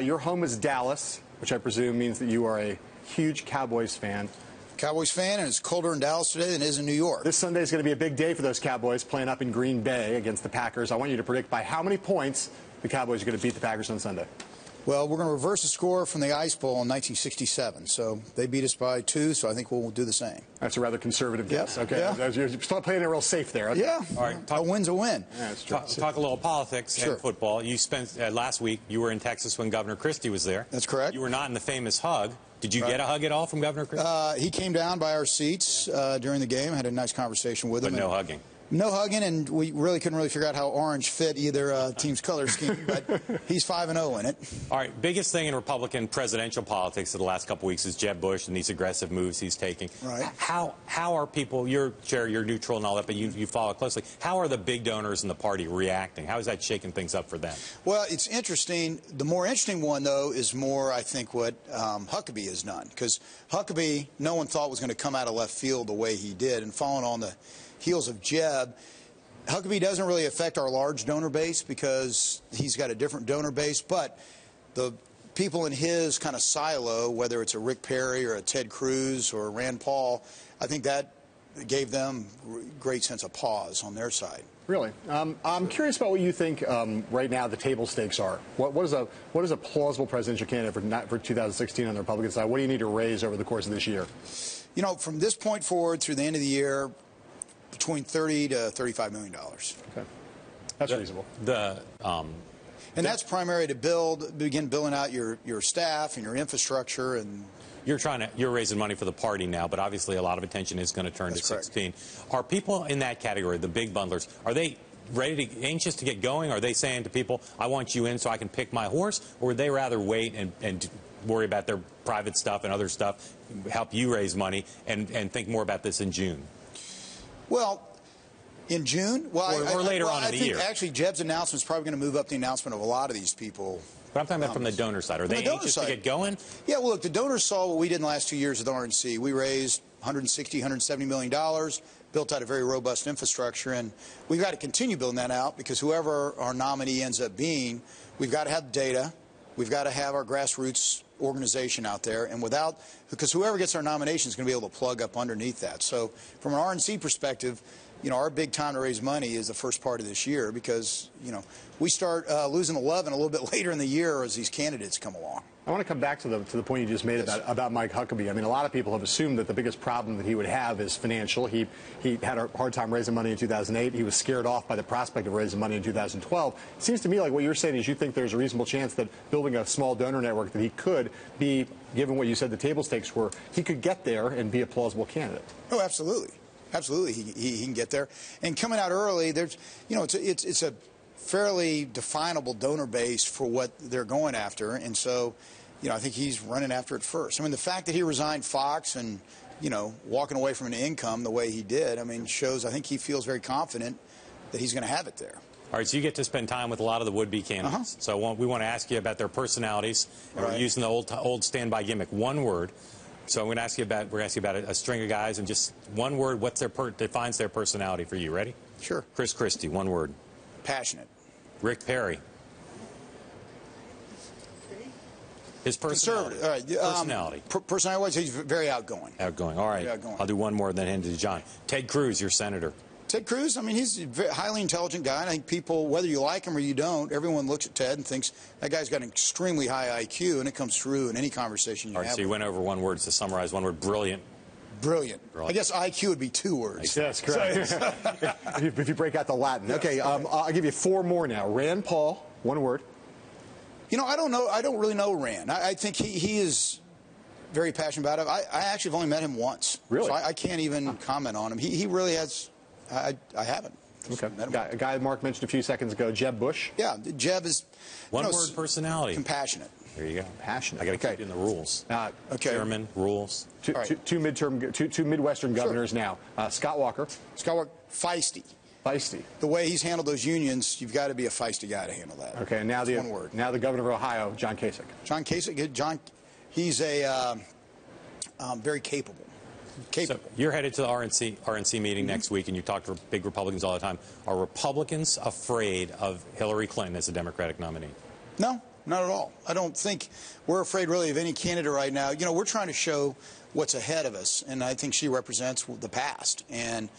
Your home is Dallas, which I presume means that you are a huge Cowboys fan. Cowboys fan, and it's colder in Dallas today than it is in New York. This Sunday is going to be a big day for those Cowboys playing up in Green Bay against the Packers. I want you to predict by how many points the Cowboys are going to beat the Packers on Sunday. Well, we're going to reverse the score from the Ice Bowl in 1967. So they beat us by 2, so I think we'll do the same. That's a rather conservative guess. Okay. Yeah. You're still playing it real safe there. Okay. Yeah. All right. A win's a win. Yeah, that's true. Talk a little politics Sure. and football. You spent last week, you were in Texas when Governor Christie was there. That's correct. You were not in the famous hug. Did you get a hug at all from Governor Christie? He came down by our seats during the game. I had a nice conversation with him. But no hugging. No hugging, and we really couldn't figure out how orange fit either team's color scheme, but he's 5-0 in it. All right, biggest thing in Republican presidential politics of the last couple weeks is Jeb Bush and these aggressive moves he's taking. Right. How are people, you're neutral and all that, but you follow it closely. How are the big donors in the party reacting? How is that shaking things up for them? Well, it's interesting. The more interesting one, though, is more, I think, what Huckabee has done. Because Huckabee, no one thought was going to come out of left field the way he did, and following on the heels of Jeb, Huckabee doesn't really affect our large donor base because he's got a different donor base, but the people in his kind of silo, whether it's a Rick Perry or a Ted Cruz or a Rand Paul, I think that gave them a great sense of pause on their side. Really? I'm curious about what you think right now the table stakes are. What is a plausible presidential candidate for 2016 on the Republican side? What do you need to raise over the course of this year? You know, from this point forward through the end of the year, between $30 to $35 million. Okay, that's reasonable. And that's primarily to begin building out your staff and your infrastructure. And you're raising money for the party now, but obviously a lot of attention is going to turn to 16. Are people in that category, the big bundlers, are they anxious to get going? Are they saying to people, I want you in so I can pick my horse? Or would they rather wait and worry about their private stuff and other stuff, help you raise money, and think more about this in June? Well, in June? Well, or later on in the year. I think actually Jeb's announcement is probably going to move up the announcement of a lot of these people. But I'm talking about from the donor side. Are they anxious to get going? Yeah, well, look, the donors saw what we did in the last 2 years at the RNC. We raised $160, $170 million, built out a very robust infrastructure, and we've got to continue building that out because whoever our nominee ends up being, we've got to have data. We've got to have our grassroots organization out there, and because whoever gets our nomination is going to be able to plug up underneath that. So from an RNC perspective, you know, our big time to raise money is the first part of this year because, you know, we start losing 11 a little bit later in the year as these candidates come along. I want to come back to the point you just made about Mike Huckabee. I mean, a lot of people have assumed that the biggest problem that he would have is financial. He had a hard time raising money in 2008. He was scared off by the prospect of raising money in 2012. It seems to me like what you're saying is you think there's a reasonable chance that building a small donor network that he could be, given what you said the table stakes were, he could get there and be a plausible candidate. Oh, absolutely. Absolutely, he can get there. And coming out early, there's, you know, it's a fairly definable donor base for what they're going after, and so, you know, I think he's running after it first. I mean, the fact that he resigned Fox and, you know, walking away from an income the way he did, I mean, shows I think he feels very confident that he's going to have it there. All right, so you get to spend time with a lot of the would-be candidates. So we want to ask you about their personalities, and we're using the old standby gimmick, one word. So I'm going to ask you about a string of guys, and just one word. What's defines their personality for you? Ready? Sure. Chris Christie, one word. Passionate. Rick Perry. His personality. Conservative. All right. Personality. Personality-wise, he's very outgoing. Outgoing. All right. Outgoing. I'll do one more, then hand it to John. Ted Cruz, your senator. Ted Cruz, I mean, he's a very highly intelligent guy. And I think people, whether you like him or you don't, everyone looks at Ted and thinks that guy's got an extremely high IQ, and it comes through in any conversation you have. All right, so you went over one word to summarize one word. Brilliant. Brilliant. I guess IQ would be 2 words. Yes, correct. If you break out the Latin. Yes, okay, I'll give you 4 more now. Rand Paul, one word. You know, I don't know. I don't really know Rand. I think he is very passionate about it. I actually have only met him once. Really? So I can't even comment on him. He really has. I haven't. Okay. A guy Mark mentioned a few seconds ago, Jeb Bush. Yeah, Jeb is one word personality. Compassionate. There you go. Passionate. I got to keep you in the rules. Okay. Chairman, rules. Two Midwestern governors now. Scott Walker. Scott Walker, feisty. Feisty. The way he's handled those unions, you've got to be a feisty guy to handle that. Okay, and now one word. Now the governor of Ohio, John Kasich. John Kasich, he's a very capable. So you're headed to the RNC meeting next week, and you talk to big Republicans all the time. Are Republicans afraid of Hillary Clinton as a Democratic nominee? No. not at all. I don't think we're afraid really of any candidate right now. You know, we're trying to show what's ahead of us, and I think she represents the past. And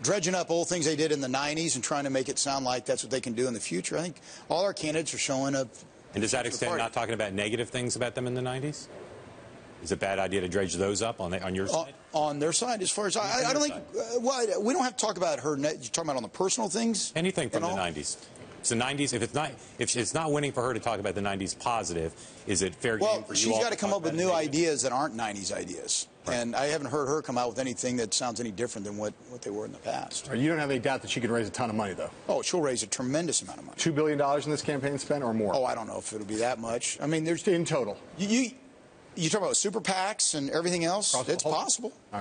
dredging up old things they did in the 90s and trying to make it sound like that's what they can do in the future. I think all our candidates are showing up. And does that extend not talking about negative things about them in the 90s? Is it a bad idea to dredge those up on your side? On their side, as far as I don't think. Well, we don't have to talk about her. You're talking about on the personal things. Anything from the 90s. It's the 90s. If it's not winning for her to talk about the 90s positive, is it fair game for you all? She's got to come up with new ideas that aren't 90s ideas. Right. And I haven't heard her come out with anything that sounds any different than what they were in the past. You don't have any doubt that she can raise a ton of money, though? Oh, she'll raise a tremendous amount of money. $2 billion in this campaign spent or more? Oh, I don't know if it'll be that much. I mean, there's in total. You talk about super PACs and everything else. It's possible. All right.